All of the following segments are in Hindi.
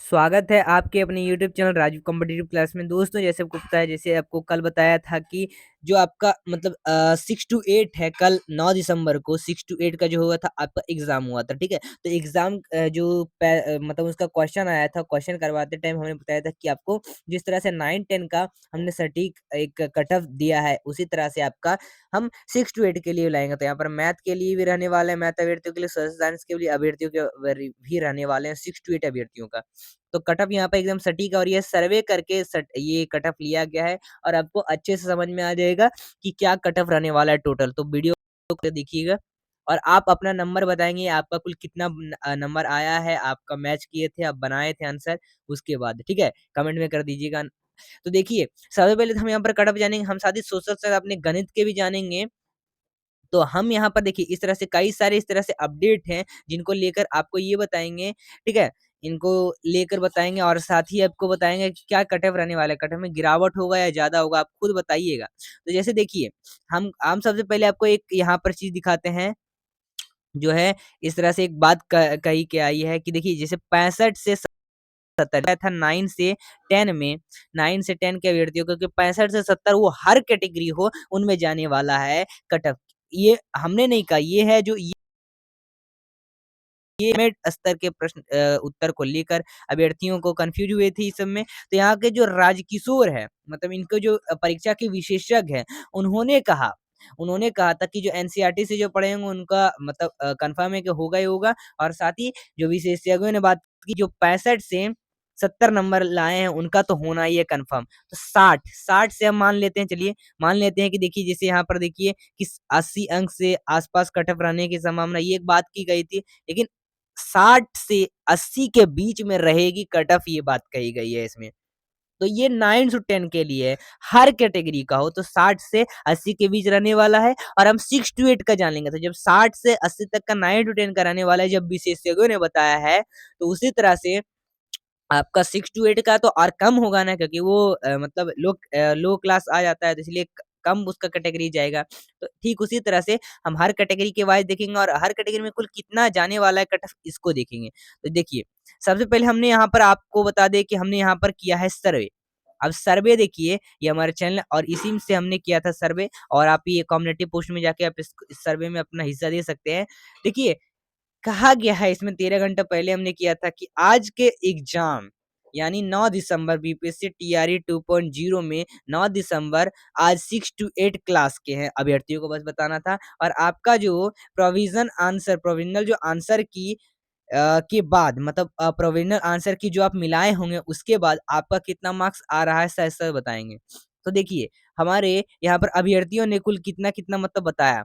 स्वागत है आपके अपने YouTube channel Raju competitive class में। दोस्तों, जैसे आपको पता है, जैसे आपको कल बताया था कि जो आपका मतलब 6 to 8 है, कल 9 दिसंबर को 6 to 8 का जो हुआ था आपका एग्जाम हुआ था। ठीक है, तो एग्जाम मतलब उसका क्वेश्चन आया था। क्वेश्चन करवाते टाइम हमने बताया था कि आपको जिस तरह से 9-10 का हमने सटीक एक कट ऑफ दिया है, उसी तरह से आपका हम 6 to 8 के लिए लाएंगे। तो यहाँ पर मैथ के लिए भी रहने वाले हैं, मैथ अभ्यर्थियों के लिए, सोशल साइंस के लिए अभ्यर्थियों के भी रहने वाले हैं 6 to 8 अभ्यर्थियों का। तो कट ऑफ यहाँ पे एकदम सटीक है और ये सर्वे करके ये कट ऑफ लिया गया है और आपको अच्छे से समझ में आ जाएगा कि क्या कट ऑफ रहने वाला है टोटल। तो वीडियो को देखिएगा और आप अपना नंबर बताएंगे, आपका कुल कितना नंबर आया है, आपका मैच किए थे, आप बनाए थे आंसर, उसके बाद ठीक है कमेंट में कर दीजिएगा। तो देखिए, सबसे पहले तो हम यहाँ पर कट ऑफ जानेंगे, हम साथ ही सोशल साइंस अपने गणित के भी जानेंगे। तो हम यहाँ पर देखिए इस तरह से कई सारे इस तरह से अपडेट हैं जिनको लेकर आपको ये बताएंगे। ठीक है, इनको लेकर बताएंगे और साथ ही आपको बताएंगे कि क्या कट ऑफ रहने वाला है, कट ऑफ में गिरावट होगा या ज्यादा होगा, आप खुद बताइएगा। तो जैसे देखिए, हम सबसे पहले आपको एक यहाँ पर चीज दिखाते हैं जो है। इस तरह से एक बात कही के आई है कि देखिए, जैसे 65 से 70 था 9 से 10 में, 9 से 10 के अभ्यर्थियों को, क्योंकि 65 से 70 वो हर कैटेगरी हो उनमें जाने वाला है कट ऑफ। ये हमने नहीं कहा, ये है जो ये में स्तर के प्रश्न उत्तर को लेकर अभ्यर्थियों को कंफ्यूज हुए थे इस सब में। तो यहाँ के जो राजकिशोर है, मतलब इनको जो परीक्षा के विशेषज्ञ हैं, उन्होंने कहा था कि जो एनसीईआरटी से जो पढ़े होंगे उनका मतलब कंफर्म है कि होगा ही होगा। और साथ ही जो विशेषज्ञों ने बात की, जो 65 से 70 नंबर लाए हैं उनका तो होना ही है कंफर्म। तो 60 से हम मान लेते हैं, चलिए मान लेते हैं कि देखिए, जैसे यहाँ पर देखिए कि 80 अंक से आसपास कट ऑफ रहने की संभावना, ये एक बात की गई थी। लेकिन 60 से 80 के बीच में रहेगी कट ऑफ, ये बात कही गई है इसमें। तो ये 9 to 10 के लिए है, हर कैटेगरी का हो तो 60 से 80 के बीच रहने वाला है। और हम 6 to 8 का जान लेंगे, तो जब 60 से 80 तक का 9 to 10 का रहने वाला है, जब विशेषज्ञों ने बताया है, तो उसी तरह से आपका 6 to 8 का तो और कम होगा ना, क्योंकि वो मतलब लो क्लास आ जाता है, तो इसलिए कम उसका कैटेगरी जाएगा। तो ठीक उसी तरह से हम हर कैटेगरी के वाइज देखेंगे और हर कैटेगरी में कुल कितना जाने वाला है कट ऑफ, इसको देखेंगे। तो देखिए, सबसे पहले हमने यहाँ पर आपको बता दें कि हमने यहाँ पर किया है सर्वे। अब सर्वे देखिए, ये हमारे चैनल और इसी से हमने किया था सर्वे, और आप ये कम्युनिटी पोस्ट में जाके आप इस सर्वे में अपना हिस्सा दे सकते हैं। देखिए, कहा गया है इसमें 13 घंटे पहले हमने किया था कि आज के एग्जाम यानी 9 दिसंबर बीपीएससी टीआरई 2.0 में 9 दिसंबर आज 6 to 8 क्लास के हैं अभ्यर्थियों को, बस बताना था। और आपका जो प्रोविजनल जो आंसर की के बाद, मतलब प्रोविजनल आंसर की जो आप मिलाए होंगे उसके बाद आपका कितना मार्क्स आ रहा है सर सर बताएंगे। तो देखिए, हमारे यहाँ पर अभ्यर्थियों ने कुल कितना कितना मतलब बताया।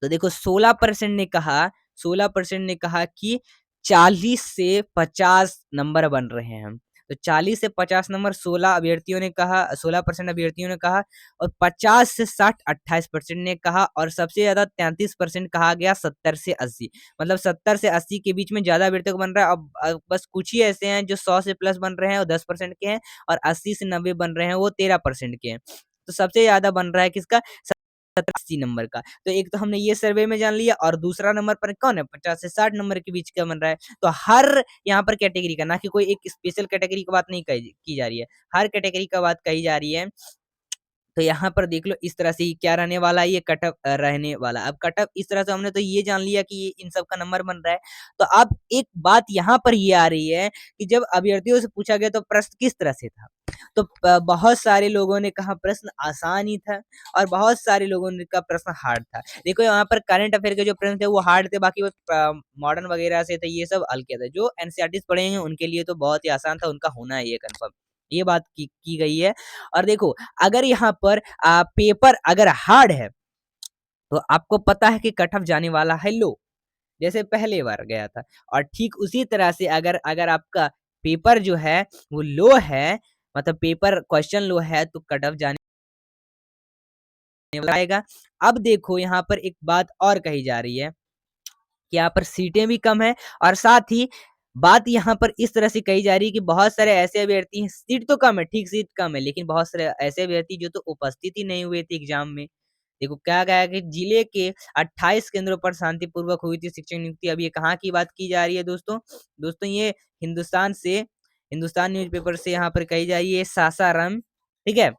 तो देखो, 16% ने कहा कि 40 से 50 नंबर बन रहे हैं हम। तो 40 से 50 नंबर 16% अभ्यर्थियों ने कहा। और 50 से 60 28% ने कहा। और सबसे ज्यादा 33% कहा गया 70 से 80। मतलब 70 से 80 के बीच में ज्यादा अभ्यर्थियों को बन रहा है। अब बस कुछ ही ऐसे हैं जो 100 से प्लस बन रहे हैं, वो 10% के हैं। और 80 से 90 बन रहे हैं, वो 13% के हैं। तो सबसे ज्यादा बन रहा है किसका? 80 नंबर का। तो एक तो हमने ये सर्वे में जान लिया, और दूसरा नंबर पर कौन है? 50 से 60 नंबर के बीच का बन रहा है। तो हर यहाँ पर कैटेगरी का, ना कि कोई एक स्पेशल कैटेगरी की बात नहीं की जा रही है, हर कैटेगरी का बात कही जा रही है। तो यहाँ पर देख लो, इस तरह से ये क्या रहने वाला है, ये कट ऑफ रहने वाला। अब कट ऑफ इस तरह से हमने तो ये जान लिया कि ये इन सब का नंबर बन रहा है। तो अब एक बात यहाँ पर ये आ रही है कि जब अभ्यर्थियों से पूछा गया तो प्रश्न किस तरह से था। तो बहुत सारे लोगों ने कहा प्रश्न आसान ही था, और बहुत सारे लोगों ने कहा प्रश्न हार्ड था। देखो, यहाँ पर करंट अफेयर के जो प्रश्न थे वो हार्ड थे, बाकी वो मॉडर्न वगैरह से थे, ये सब हल्के थे। जो एनसीईआरटी पढ़े हैं उनके लिए तो बहुत ही आसान था, उनका होना है ये कंफर्म, ये बात की गई है। और देखो, अगर यहाँ पर पेपर अगर हार्ड है, तो आपको पता है कि कट ऑफ जाने वाला है लो, जैसे पहले बार गया था। और ठीक उसी तरह से अगर अगर आपका पेपर जो है वो लो है, मतलब पेपर क्वेश्चन लो है, तो कट ऑफ जाने वाला आएगा। अब देखो, यहाँ पर एक बात और कही जा रही है कि यहाँ पर सीटें भी कम है, और साथ ही बात यहाँ पर इस तरह से कही जा रही है कि बहुत सारे ऐसे अभ्यर्थी हैं, सीट तो कम है, ठीक सीट कम है, लेकिन बहुत सारे ऐसे अभ्यर्थी जो तो उपस्थित ही नहीं हुए थे एग्जाम में। देखो, क्या गया कि जिले के 28 केंद्रों पर शांतिपूर्वक हुई थी शिक्षक नियुक्ति। अब ये कहाँ की बात की जा रही है दोस्तों? दोस्तों, ये हिंदुस्तान से हिंदुस्तान न्यूज़पेपर से यहाँ पर कही जा रही है सासाराम, ठीक है?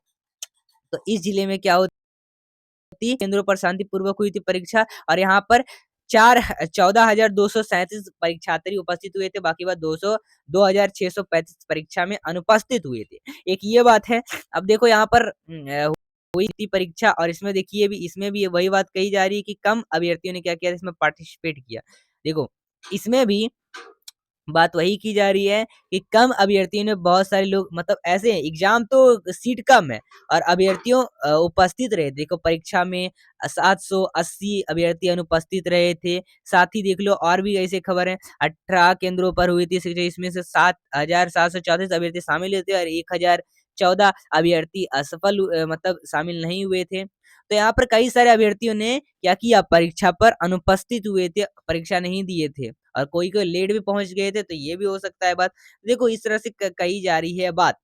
तो इस जिले में क्या होती केंद्रों पर शांतिपूर्वक हुई थी परीक्षा और यहाँ पर 14,237 परीक्षार्थी उपस्थित हुए थे, बाकी बात 2,635 परीक्षा में अनुपस्थित हुए थे। एक ये बात है। अब देखो यहाँ पर हुई थी परीक्षा और इसमें भी वही बात कही जा रही है कि कम अभ्यर्थियों ने क्या किया, इसमें पार्टिसिपेट किया। देखो, इसमें भी बात वही की जा रही है कि कम अभ्यर्थियों ने बहुत सारे लोग मतलब ऐसे एग्जाम तो सीट कम है और अभ्यर्थियों उपस्थित रहे। देखो परीक्षा में 780 अभ्यर्थी अनुपस्थित रहे थे। साथ ही देख लो और भी ऐसे खबर है 18 केंद्रों पर हुई थी शिक्षा, इसमें से 7,734 अभ्यर्थी शामिल हुए थे और 1,014 अभ्यर्थी असफल मतलब शामिल नहीं हुए थे। तो यहाँ पर कई सारे अभ्यर्थियों ने क्या किया, परीक्षा पर अनुपस्थित हुए थे, परीक्षा नहीं दिए थे और कोई लेट भी पहुँच गए थे, तो ये भी हो सकता है बात। देखो इस तरह से क कही जा रही है बात,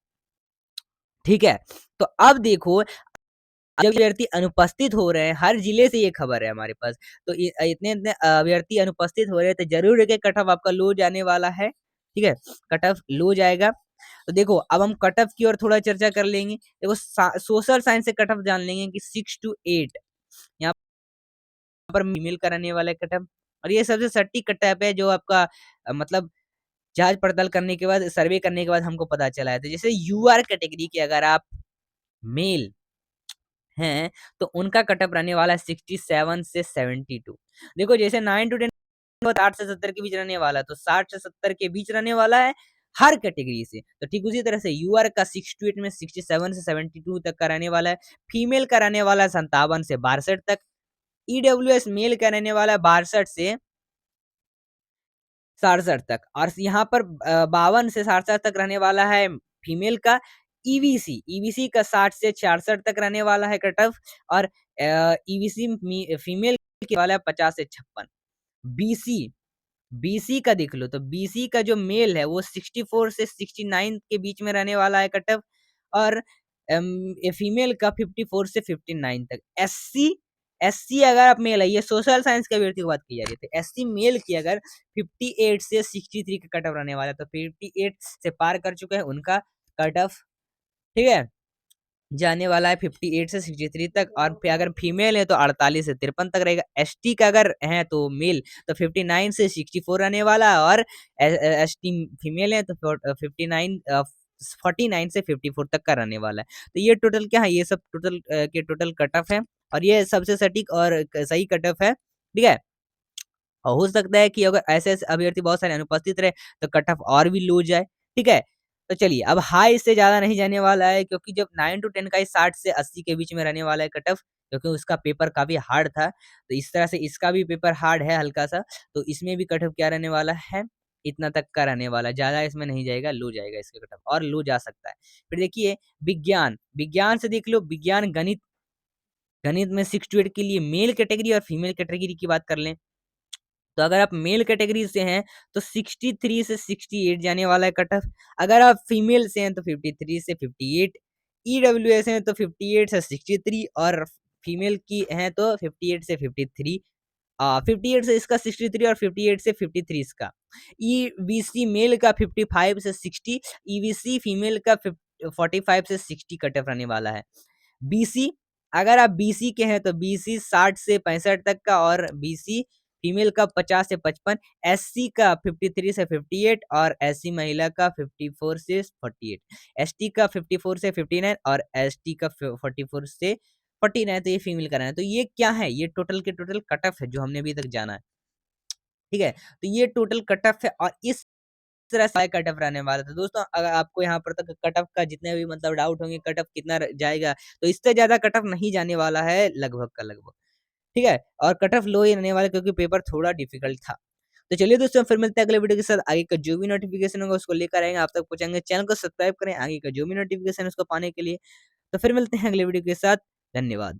ठीक है? तो अब देखो जब अभ्यर्थी अनुपस्थित हो रहे हैं, हर जिले से ये खबर है हमारे पास, तो इतने-इतने अभ्यर्थी अनुपस्थित हो रहे हैं, तो ज़रूर है कि कट ऑफ आपका लो जाने वाला है, ठीक है? कट ऑफ लो जाएगा। तो देखो अब हम कट ऑफ की ओर थोड़ा चर्चा कर लेंगे। देखो सोशल साइंस से कट ऑफ जान लेंगे कि 6 टू 8 यहाँ पर फीमेल का रहने वाला है कट ऑफ और ये सबसे सटीक कट ऑफ है जो आपका मतलब जाँच-पड़ताल करने के बाद, सर्वे करने के बाद हमको पता चला है। तो जैसे यूआर कैटेगरी के अगर आप मेल हैं, तो उनका कट ऑफ रहने वाला है 67 से 72। देखो जैसे 9 टू 10 8 से 70 के बीच रहने वाला है, तो 60 से 70 के बीच रहने वाला है हर कैटेगरी से। तो ठीक उसी तरह से यूआर का 6 टू 8 में 67 से 72 तक का रहने वाला है। फीमेल का रहने वाला है 57 से 62 तक। ईडब्ल्यूएस मेल का रहने वाला है 62 से 67 तक और यहाँ पर 52 से 67 तक रहने वाला है फीमेल का। ईवीसी का 60 से 66 तक रहने वाला है कट ऑफ और ईवीसी फीमेल के वाला है 50 से 56। बीसी बीसी का देख लो तो बीसी का जो मेल है वो 64 से 69 के बीच में रहने वाला है कट ऑफ और फीमेल का 54 से 59 तक। एससी एससी अगर आप मेल है, ये सोशल साइंस के अभ्यर्थी की बात की जा रही है। एससी मेल की अगर 58 से 63 का कट ऑफ रहने वाला है, तो 58 से पार कर चुके हैं उनका कट ऑफ, ठीक है? जाने वाला है 58 से 63 तक और फिर अगर फीमेल है तो 48 से 53 तक रहेगा। एसटी का अगर है तो मेल तो 59 से 64 रहने वाला है और एसटी फीमेल है तो 49 से 54 तक का रहने वाला है। तो ये टोटल क्या है, ये सब टोटल के टोटल कट ऑफ है और ये सबसे सटीक और सही कट ऑफ है, ठीक है? और हो सकता है कि अगर ऐसे-ऐसे अभ्यर्थी बहुत सारे अनुपस्थित रहे, तो कट ऑफ और भी लो जाए, ठीक है? तो चलिए, अब हाई इससे ज़्यादा नहीं जाने वाला है क्योंकि जब 9 टू 10 का ही 60 से 80 के बीच में रहने वाला है कट ऑफ, क्योंकि उसका पेपर काफ़ी हार्ड था। तो इस तरह से इसका भी पेपर हार्ड है हल्का-सा, तो इसमें भी कट ऑफ क्या रहने वाला है, इतना तक का रहने वाला है। ज़्यादा इसमें नहीं जाएगा, लो जाएगा इसका कट ऑफ और लो जा सकता है। फिर देखिए विज्ञान से देख लो, गणित गणित में 6 टू 8 के लिए मेल कैटेगरी और फीमेल कैटेगरी की बात कर लें तो अगर आप मेल कैटेगरी से हैं तो 63 से 68 जाने वाला है कट ऑफ। अगर आप फीमेल से हैं तो 53 से 58, ईडब्ल्यूएस हैं तो 58 से 63 और फीमेल की हैं तो 58 से 53। 58 से इसका 63 और 58 से 53 इसका। ईवीसी मेल का 55 से 60, ईवीसी फीमेल का 45 से 60 कट ऑफ रहने वाला है। बीसी अगर आप बीसी के हैं तो बीसी 60 से 65 तक का और बीसी फीमेल का 50 से 55, एससी का 53 से 58 और एससी महिला का 54 से 48, एसटी का 54 से 59 और एसटी का 44 से 49 तो ये फीमेल का रहना है। तो ये क्या है? ये टोटल के टोटल कट ऑफ है जो हमने अभी तक जाना है। ठीक है? तो ये टोटल कट ऑफ है और इस तरह से कट ऑफ रहने वाला था। दोस्तों अगर आपको यहाँ पर तक कट ऑफ का जितने भी मतलब डाउट होंगे कट ऑफ कितना जाएगा, तो इससे ज़्यादा कट ऑफ नहीं जाने वाला है लगभग का लगभग। ठीक है? और कट ऑफ लो ही रहने वाला है क्योंकि पेपर थोड़ा डिफिकल्ट था। तो चलिए दोस्तों फिर मिलते हैं अगले वीडियो के साथ। आगे का जो भी नोटिफ़िकेशन होगा उसको लेकर आएँगे, आप तक पहुँचाएँगे। चैनल को सब्सक्राइब करें आगे का जो भी नोटिफ़िकेशन है उसको पाने के लिए। तो फिर मिलते हैं अगले वीडियो के साथ। धन्यवाद।